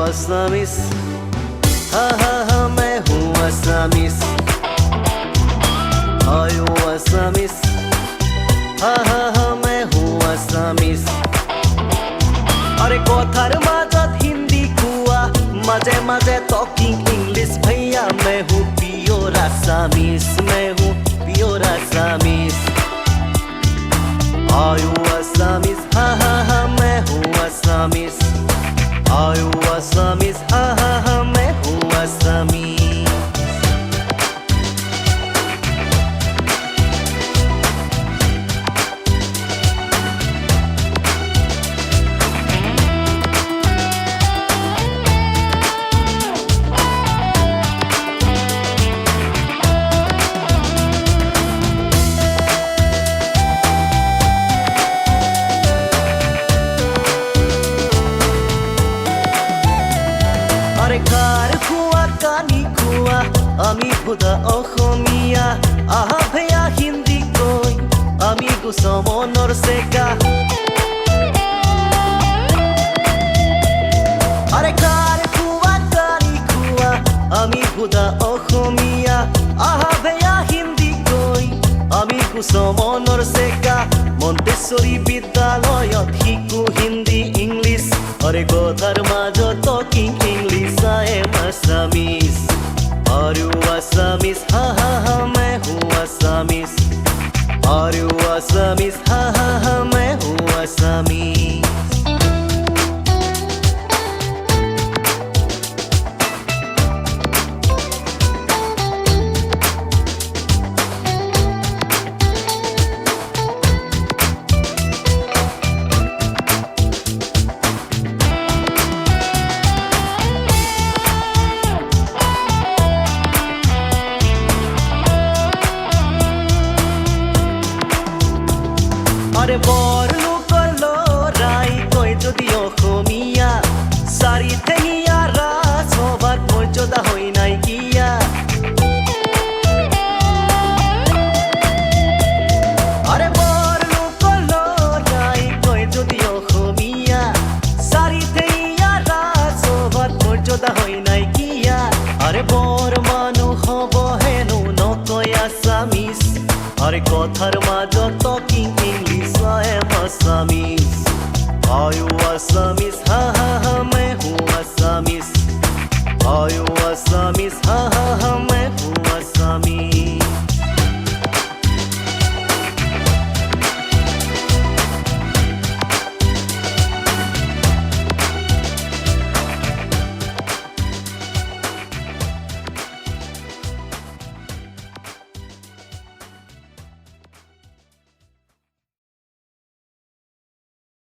असमीस, हा मैं हूँ असमीस। आयो असमीस, हा मैं हूँ असमीस। अरे कोथार माजत हिंदी कुआ, मजे मजे टॉकिंग इंग्लिश। भैया मैं हूँ प्योर असमीस, मैं हूँ प्योर असमीस। आयो असमीस, हा मैं हूँ असमीस। आयो असमीस, हा मैं हूँ असमीस। আরে কার খুয়া কানি খুয়া আমি খুদা অসমীয়া। আহা ভেয়া হিন্দি কই আমি গুসমনৰ চেকা। আরে কার খুয়া কানি খুয়া আমি খুদা অসমীয়া। আহা ভেয়া হিন্দি কই আমি গুসমনৰ চেকা। মন্তেশ্বৰী বিদ্যালয়ত শিকো হিন্দি ইংলিছ। আরে কথার মাজত talking English I am Assamese। Are you Assamese? Ha मैं हूँ Assamese। Are you Assamese? Ha मैं हूँ Assamese। আরে বৰ লোকৰ লৰাই কয় যদি অসমীয়া। চাৰি ঠেঙীয়া ৰাজসভাত মৰ্যাদা হৈ নাইকিয়া। আরে বৰ লোকৰ লৰাই কয় যদি অসমীয়া। চাৰি ঠেঙীয়া ৰাজসভাত মৰ্যাদা হৈ নাইকিয়া। আরে বৰ মানুহ হ'ব হেনো নকয় আছামিজ। আরে কথার মাজত talking English I am Assamese। Are you Assamese? Ha मैं हूँ Assamese। Are you